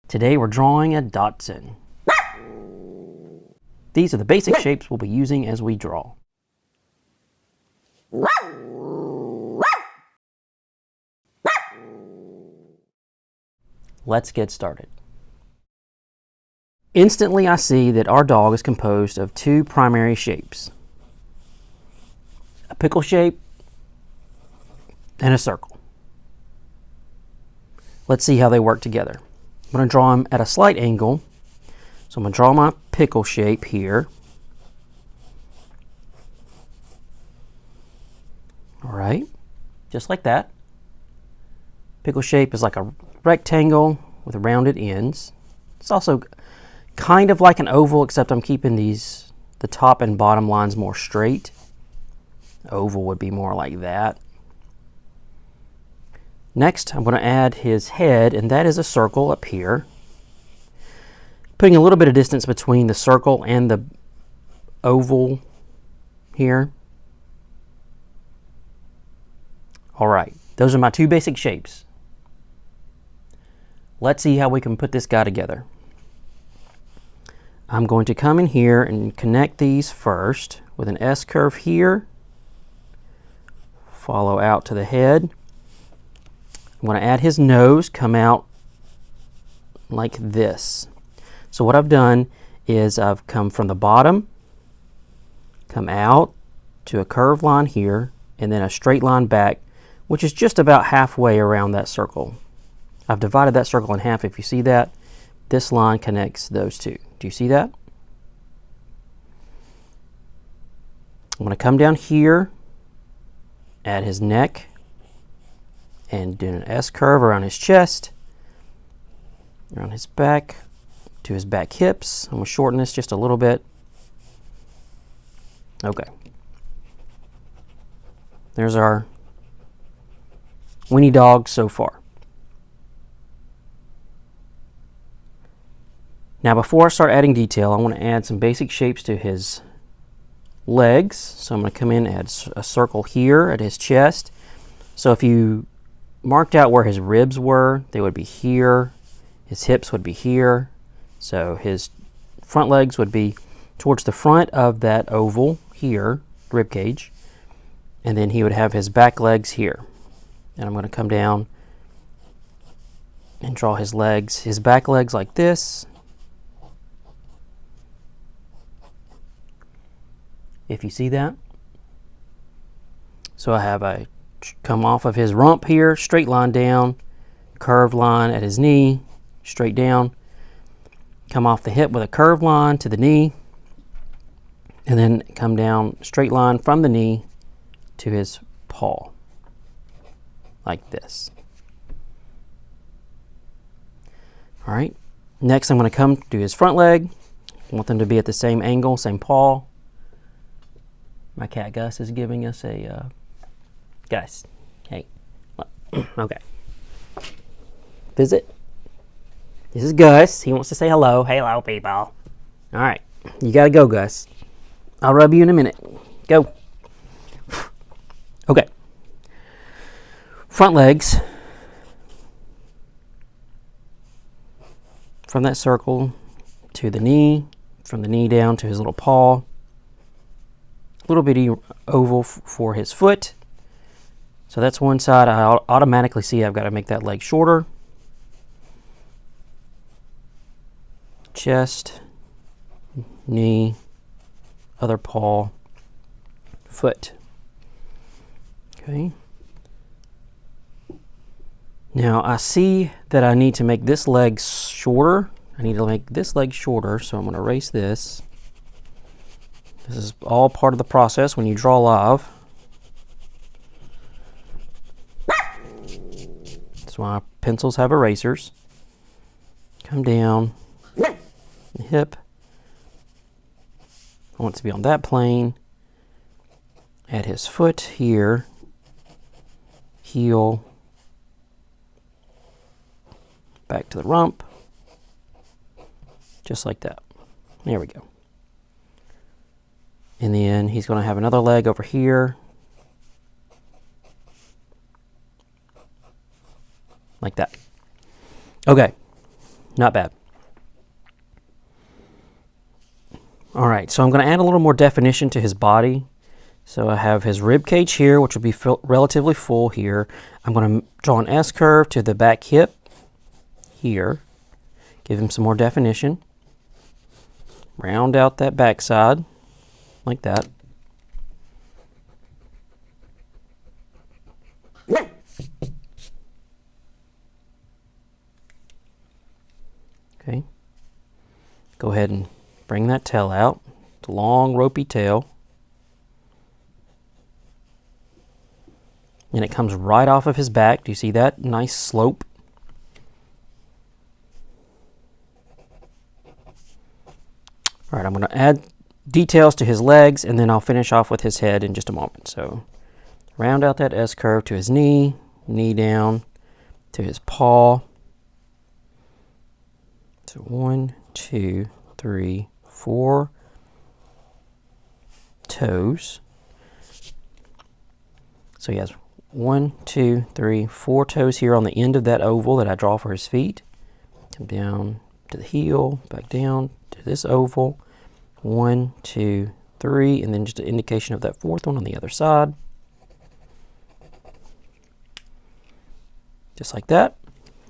Today we're drawing a Dachshund. These are the basic shapes we'll be using as we draw. Let's get started. Instantly I see that our dog is composed of two primary shapes. A pickle shape and a circle. Let's see how they work together. I'm going to draw them at a slight angle. So I'm going to draw my pickle shape here. All right, just like that. Pickle shape is like a rectangle with rounded ends. It's also kind of like an oval, except I'm keeping the top and bottom lines more straight. Oval would be more like that. Next, I'm going to add his head, and that is a circle up here. Putting a little bit of distance between the circle and the oval here. All right, those are my two basic shapes. Let's see how we can put this guy together. I'm going to come in here and connect these first with an S curve here. Follow out to the head. I'm going to add his nose, come out like this. So what I've done is I've come from the bottom, come out to a curved line here, and then a straight line back, which is just about halfway around that circle. I've divided that circle in half. If you see that, this line connects those two. Do you see that? I'm going to come down here, add his neck, and do an S curve around his chest, around his back, to his back hips. I'm going to shorten this just a little bit. Okay. There's our weenie dog so far. Now before I start adding detail, I want to add some basic shapes to his legs. So I'm going to come in and add a circle here at his chest. So if you marked out where his ribs were, they would be here. His hips would be here. So his front legs would be towards the front of that oval here, rib cage. And then he would have his back legs here. And I'm going to come down and draw his legs, his back legs like this. If you see that. So I have a come off of his rump here, straight line down, curved line at his knee, straight down, come off the hip with a curved line to the knee, and then come down straight line from the knee to his paw, like this. All right, next I'm going to come to his front leg. I want them to be at the same angle, same paw. My cat Gus is giving us a Gus, hey, okay. Visit. This is Gus. He wants to say hello. Hello, people. All right, you gotta go, Gus. I'll rub you in a minute. Go. Okay. Front legs. From that circle to the knee, from the knee down to his little paw. Little bitty oval for his foot. So that's one side. I automatically see I've got to make that leg shorter. Chest, knee, other paw, foot. Okay. Now I see that I need to make this leg shorter. I need to make this leg shorter, so I'm going to erase this. This is all part of the process when you draw live. That's why pencils have erasers. Come down, the hip. I want it to be on that plane. Add his foot here, heel, back to the rump, just like that. There we go. And then he's going to have another leg over here, like that. Okay, Not bad. All right, so I'm going to add a little more definition to his body. So I have his rib cage here, which will be relatively full here. I'm going to draw an S-curve to the back hip here. Give him some more definition. Round out that backside like that. Okay. Go ahead and bring that tail out. It's a long, ropey tail. And it comes right off of his back. Do you see that? Nice slope. All right, I'm going to add details to his legs, and then I'll finish off with his head in just a moment. So round out that S-curve to his knee, knee down to his paw. So 1, 2, 3, 4 toes. So he has 1, 2, 3, 4 toes here on the end of that oval that I draw for his feet. Come down to the heel, back down to this oval. 1, 2, 3, and then just an indication of that fourth one on the other side. Just like that.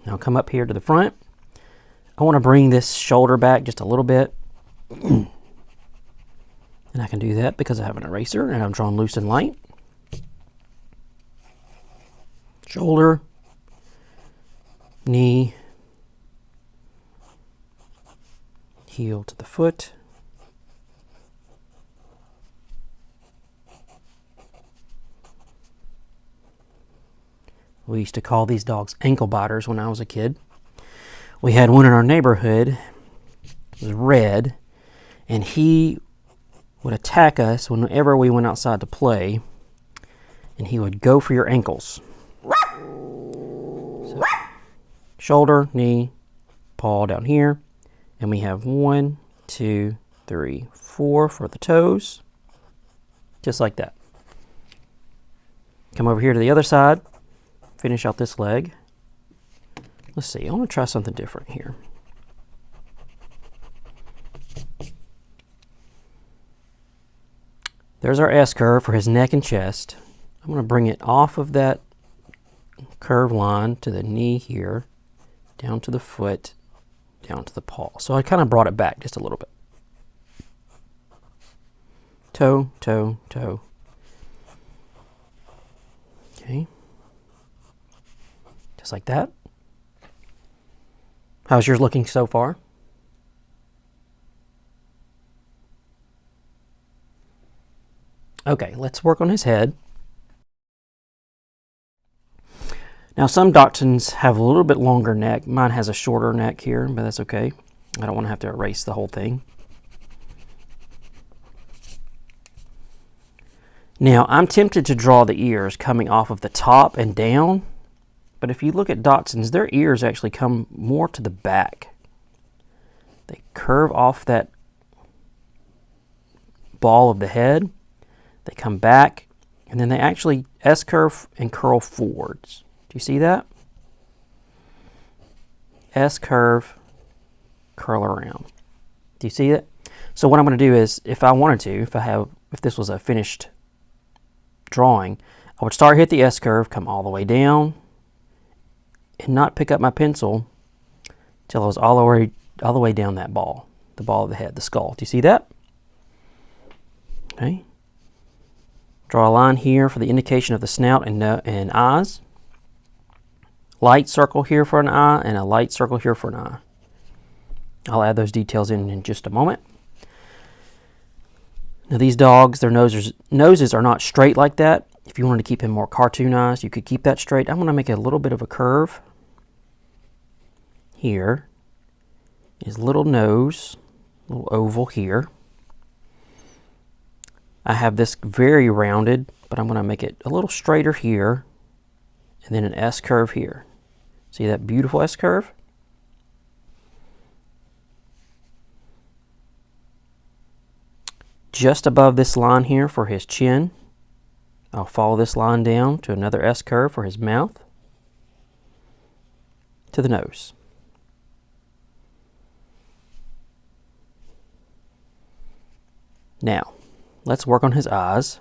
Now come up here to the front. I want to bring this shoulder back just a little bit. And I can do that because I have an eraser and I'm drawing loose and light. Shoulder, knee, heel to the foot. We used to call these dogs ankle biters when I was a kid. We had one in our neighborhood. It was red, and he would attack us whenever we went outside to play, and he would go for your ankles. So, shoulder, knee, paw down here, and we have 1, 2, 3, 4 for the toes, just like that. Come over here to the other side, finish out this leg. Let's see, I want to try something different here. There's our S-curve for his neck and chest. I'm going to bring it off of that curve line to the knee here, down to the foot, down to the paw. So I kind of brought it back just a little bit. Toe, toe, toe. Okay. Just like that. How's yours looking so far? Okay, let's work on his head. Now some Dachshunds have a little bit longer neck. Mine has a shorter neck here, but that's okay. I don't want to have to erase the whole thing. Now I'm tempted to draw the ears coming off of the top and down. But if you look at Dachshunds, their ears actually come more to the back. They curve off that ball of the head. They come back, and then they actually S-curve and curl forwards. Do you see that? S-curve, curl around. Do you see it? So what I'm going to do is, if I wanted to, if this was a finished drawing, I would start hit the S-curve, come all the way down, and not pick up my pencil till I was all the way down that ball, the ball of the head, the skull. Do you see that? Okay. Draw a line here for the indication of the snout and eyes. Light circle here for an eye and a light circle here for an eye. I'll add those details in just a moment. Now these dogs, their noses are not straight like that. If you wanted to keep him more cartoonized, you could keep that straight. I'm going to make a little bit of a curve here. His little nose, little oval here. I have this very rounded, but I'm going to make it a little straighter here, and then an S-curve here. See that beautiful S-curve? Just above this line here for his chin. I'll follow this line down to another S-curve for his mouth, to the nose. Now, let's work on his eyes.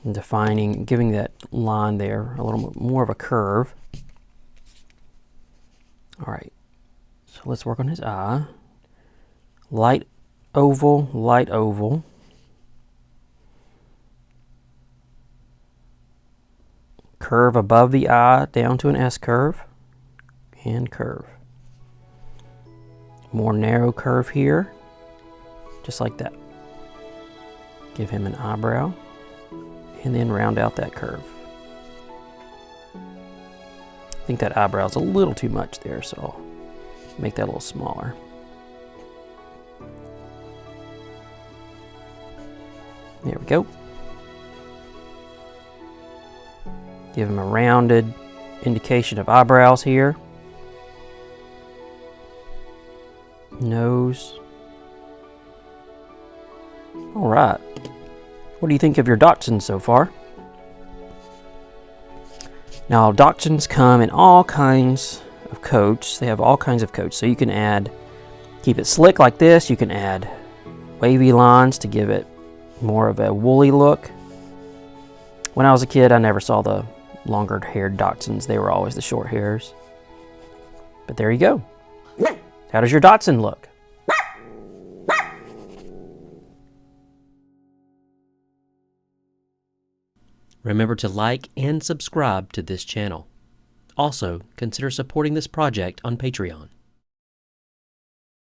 And defining, giving that line there a little more of a curve. All right, so let's work on his eye. Light oval, light oval. Curve above the eye down to an S curve, and curve. More narrow curve here, just like that. Give him an eyebrow, and then round out that curve. I think that eyebrow is a little too much there, so I'll make that a little smaller. There we go. Give him a rounded indication of eyebrows here. Nose. All right. What do you think of your Dachshund so far? Now, Dachshunds come in all kinds of coats. They have all kinds of coats. So you can add, keep it slick like this. You can add wavy lines to give it more of a woolly look. When I was a kid, I never saw the longer haired Dachshunds. They were always the short hairs. But there you go. How does your Dachshund look? Remember to like and subscribe to this channel. Also, consider supporting this project on Patreon.